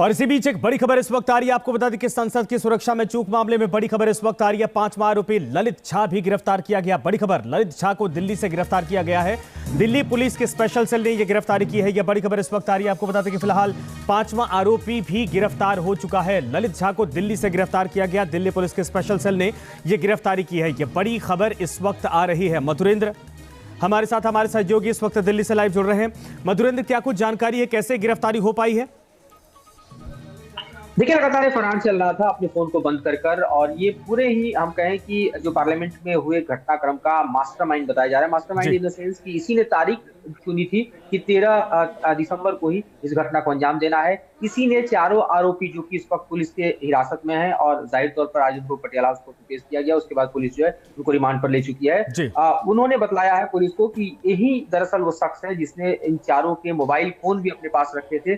और इसी बीच एक बड़ी खबर इस वक्त आ रही है। आपको बता दें कि संसद की सुरक्षा में चूक मामले में बड़ी खबर इस वक्त आ रही है। 5वां आरोपी ललित झा भी गिरफ्तार किया गया। बड़ी खबर, ललित झा को दिल्ली से गिरफ्तार किया गया है। दिल्ली पुलिस के स्पेशल सेल ने यह गिरफ्तारी की है। यह बड़ी खबर इस वक्त आ रही है। आपको बता दें कि फिलहाल 5वां आरोपी भी गिरफ्तार हो चुका है। ललित झा को दिल्ली से गिरफ्तार किया गया। दिल्ली पुलिस के स्पेशल सेल ने यह गिरफ्तारी की है। यह बड़ी खबर इस वक्त आ रही है। मधुरेंद्र हमारे साथ, हमारे सहयोगी इस वक्त दिल्ली से लाइव जुड़ रहे हैं। मधुरेंद्र, क्या कुछ जानकारी है, कैसे गिरफ्तारी हो पाई है? देखिए, लगातार फरार चल रहा था अपने फोन को बंद कर और ये पूरे ही हम कहें कि जो पार्लियामेंट में हुए घटनाक्रम का मास्टरमाइंड बताया जा रहा है। मास्टरमाइंड इन द सेंस कि इसी ने तारीख चुनी थी कि 13 दिसंबर को ही इस घटना को अंजाम देना है। इसी ने चारों आरोपी जो कि इस वक्त पुलिस के हिरासत में है और जाहिर तौर पर आज उनको पटियाला को पेश किया गया, उसके बाद पुलिस जो है उनको रिमांड पर ले चुकी है। उन्होंने बतलाया है पुलिस को कि यही दरअसल वो शख्स है जिसने इन चारों के मोबाइल फोन भी अपने पास रखे थे,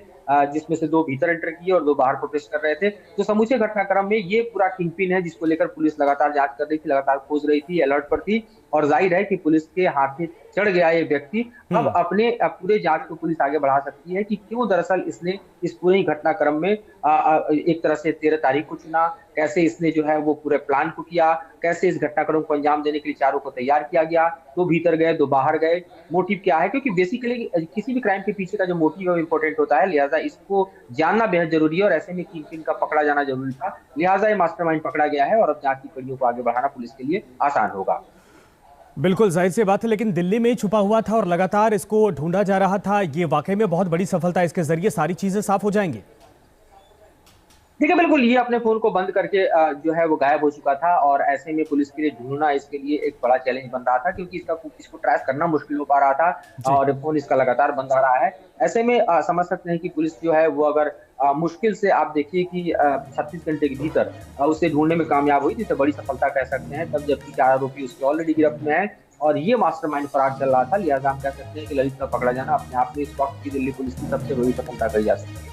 जिसमें से 2 भीतर एंटर किए और 2 बाहर प्रोटेस्ट कर रहे थे। तो समूचे घटनाक्रम में ये पूरा किंगपिन है जिसको लेकर पुलिस लगातार जांच कर रही थी, लगातार खोज रही थी, अलर्ट पर थी। और जाहिर है कि पुलिस के हाथ में चढ़ गया ये व्यक्ति। अब अपने पूरे जांच को पुलिस आगे बढ़ा सकती है कि क्यों दरअसल इसने इस पूरे घटनाक्रम में एक तरह से 13 तारीख को चुना, कैसे इसने जो है वो पूरे प्लान को किया, कैसे इस घटनाक्रम को अंजाम देने के लिए चारों को तैयार किया गया। 2 भीतर गए, 2 बाहर गए, मोटिव क्या है, क्योंकि बेसिकली किसी भी क्राइम के पीछे का जो मोटिव है इंपॉर्टेंट होता है। लिहाजा इसको जानना बेहद जरूरी है और ऐसे में किंगपिन का पकड़ा जाना जरूरी था। लिहाजा ये मास्टरमाइंड पकड़ा गया है और अब जांच की कड़ियों को आगे बढ़ाना पुलिस के लिए आसान होगा। बिल्कुल जाहिर सी बात है, लेकिन दिल्ली में ही छुपा हुआ था और लगातार इसको ढूंढा जा रहा था। ये वाकई में बहुत बड़ी सफलता है। इसके जरिए सारी चीजें साफ हो जाएंगी। देखिए, बिल्कुल ये अपने फोन को बंद करके जो है वो गायब हो चुका था और ऐसे में पुलिस के लिए ढूंढना इसके लिए एक बड़ा चैलेंज बन रहा था, क्योंकि इसको ट्रैक करना मुश्किल हो पा रहा था और फोन इसका लगातार बंद आ रहा है। ऐसे में समझ सकते हैं कि पुलिस जो है वो अगर मुश्किल से आप देखिए कि 36 घंटे के भीतर उसे ढूंढने में कामयाब हुई, जिसे बड़ी सफलता कह सकते हैं, तब जबकि 4 आरोपी उसके ऑलरेडी गिरफ्त में है और ये मास्टरमाइंड फरार चल रहा था। लिहाजा हम कह सकते हैं कि ललित का पकड़ा जाना अपने आप में इस वक्त की दिल्ली पुलिस की सबसे बड़ी सफलता कही जा सकती है।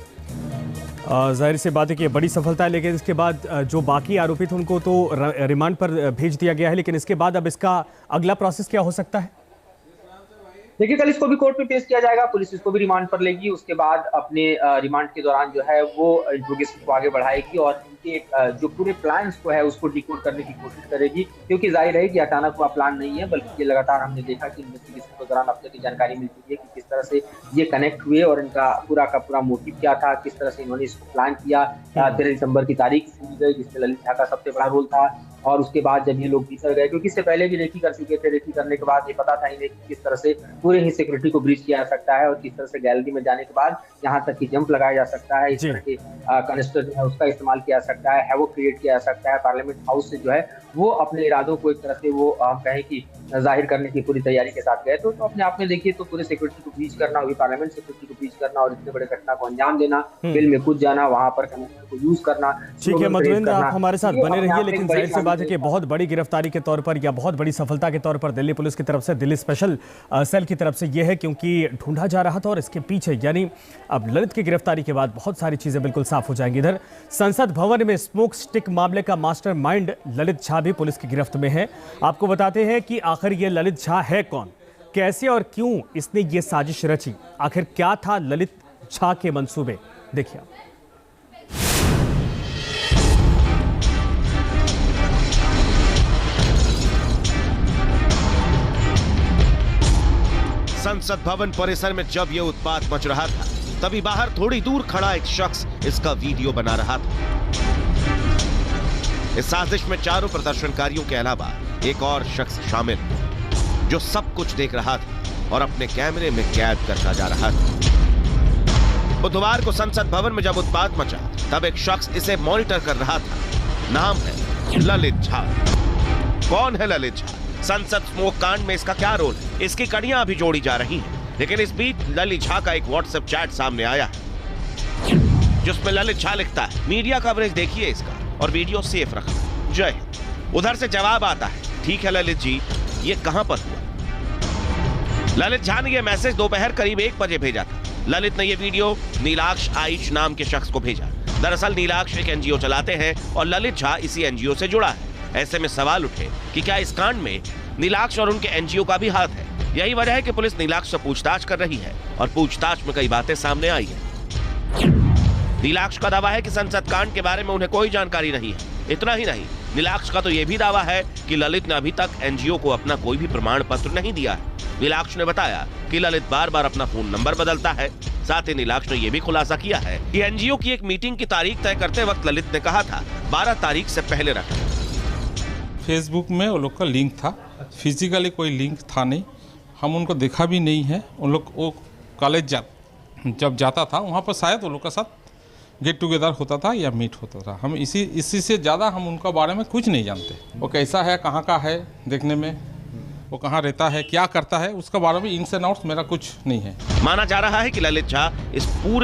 जाहिर सी बात है कि ये बड़ी सफलता है, लेकिन इसके बाद जो बाकी आरोपी थे उनको तो रिमांड पर भेज दिया गया है, लेकिन इसके बाद अब इसका अगला प्रोसेस क्या हो सकता है? देखिए, कल इसको भी कोर्ट में पेश किया जाएगा, पुलिस इसको भी रिमांड पर लेगी। उसके बाद अपने रिमांड के दौरान जो है वो इंट्रोगेशन को आगे बढ़ाएगी और इनके जो पूरे प्लान्स को है उसको डिकोड करने की कोशिश करेगी, क्योंकि जाहिर है कि अचानक हुआ प्लान नहीं है, बल्कि ये लगातार हमने देखा कि इन्वेस्टिगेशन के दौरान अब तक की जानकारी मिल चुकी है कि किस तरह से ये कनेक्ट हुए और इनका पूरा का पूरा मोटिव क्या था, किस तरह से इन्होंने इसको प्लान किया। 13 दिसंबर की तारीख चुनी गई जिसमें ललित झा का सबसे बड़ा रोल था और उसके बाद जब ये लोग भीतर गए, क्योंकि इससे पहले भी रेकी कर चुके थे, रेकी करने के बाद ये पता था इन्हें कि किस तरह से पूरे ही सिक्योरिटी को ब्रीच किया जा सकता है और किस तरह से गैलरी में जाने के बाद यहाँ तक कि जंप लगाया जा सकता है, इस तरह के कनिस्टर जो है उसका इस्तेमाल किया जा सकता है, हैवॉक क्रिएट किया जा सकता है। पार्लियामेंट हाउस से जो है वो अपने इरादों को एक तरह से वो हम कहें कि जाहिर करने की पूरी तैयारी के साथ गए। तो अपने आप में देखिए तो पूरे सिक्योरिटी को ब्रीच करना, वही पार्लियामेंट सिक्योरिटी को ब्रीच करना और इतने बड़े घटना को अंजाम देना, बिल में कूद जाना, वहां पर कनेक्टर को यूज करना। ठीक है मधुरेंद्र, आप हमारे साथ बने रहिए, लेकिन जाहिर सी बात है कि बहुत बड़ी गिरफ्तारी के तौर पर या बहुत बड़ी सफलता के तौर पर दिल्ली पुलिस की तरफ से, दिल्ली स्पेशल सेल की तरफ से यह है, क्योंकि ढूंढा जा रहा था और इसके पीछे यानी अब ललित की गिरफ्तारी के बाद बहुत सारी चीजें बिल्कुल साफ हो जाएंगी। इधर संसद भवन में स्मोक स्टिक मामले का मास्टरमाइंड ललित झा भी पुलिस की गिरफ्त में है। आपको बताते हैं कि आखिर ये ललित झा है कौन, कैसे और क्यों इसने ये साजिश रची, आखिर क्या था ललित झा के मंसूबे, देखिए। संसद भवन परिसर में जब यह उत्पात मच रहा था, तभी बाहर थोड़ी दूर खड़ा एक शख्स इसका वीडियो बना रहा था। इस साजिश में चारों प्रदर्शनकारियों के अलावा एक और शख्स शामिल, जो सब कुछ देख रहा था और अपने कैमरे में कैद करता जा रहा था। बुधवार को संसद भवन में जब उत्पात मचा, तब एक शख्स इसे मॉनिटर कर रहा था। नाम है ललित झा। कौन है ललित झा? संसद स्मोक कांड में इसका क्या रोल है? इसकी कड़ियां अभी जोड़ी जा रही हैं। लेकिन इस बीच ललित झा का एक व्हाट्सएप चैट सामने आया है, जिसमें ललित झा लिखता है, मीडिया कवरेज देखिए इसका और वीडियो सेफ रखना, जय हिंद। उधर से जवाब आता है, ठीक है ललित जी, ये कहां पर हुआ? ललित झा ने यह मैसेज दोपहर करीब 1 बजे भेजा था। ललित ने यह वीडियो नीलाक्ष आयुष नाम के शख्स को भेजा। दरअसल नीलाक्ष एक एनजीओ चलाते हैं और ललित झा इसी एनजीओ से जुड़ा है। ऐसे में सवाल उठे कि क्या इस कांड में नीलाक्ष और उनके एनजीओ का भी हाथ है? यही वजह है कि पुलिस नीलाक्ष से पूछताछ कर रही है और पूछताछ में कई बातें सामने आई है। नीलाक्ष का दावा है कि संसद कांड के बारे में उन्हें कोई जानकारी नहीं है। इतना ही नहीं, नीलाक्ष का तो यह भी दावा है कि ललित ने अभी तक एनजीओ को अपना कोई भी प्रमाण पत्र नहीं दिया है। नीलाक्ष ने बताया कि ललित बार बार अपना फोन नंबर बदलता है। साथ ही नीलाक्ष ने यह भी खुलासा किया है कि एनजीओ की एक मीटिंग की तारीख तय करते वक्त ललित ने कहा था 12 तारीख से पहले रखना। फेसबुक में वो लोग का लिंक था, फिजिकली कोई लिंक था नहीं, हम उनको देखा भी नहीं है। उन लोग वो कॉलेज जब जाता था वहाँ पर शायद वो लोग का साथ गेट टुगेदर होता था या मीट होता था। हम इसी से ज़्यादा हम उनका बारे में कुछ नहीं जानते। वो कैसा है, कहाँ का है, देखने में वो कहाँ रहता है, क्या करता है, उसका बारे में इन्स एंड आउट्स मेरा कुछ नहीं है। माना जा रहा है कि ललित झा इस पूरे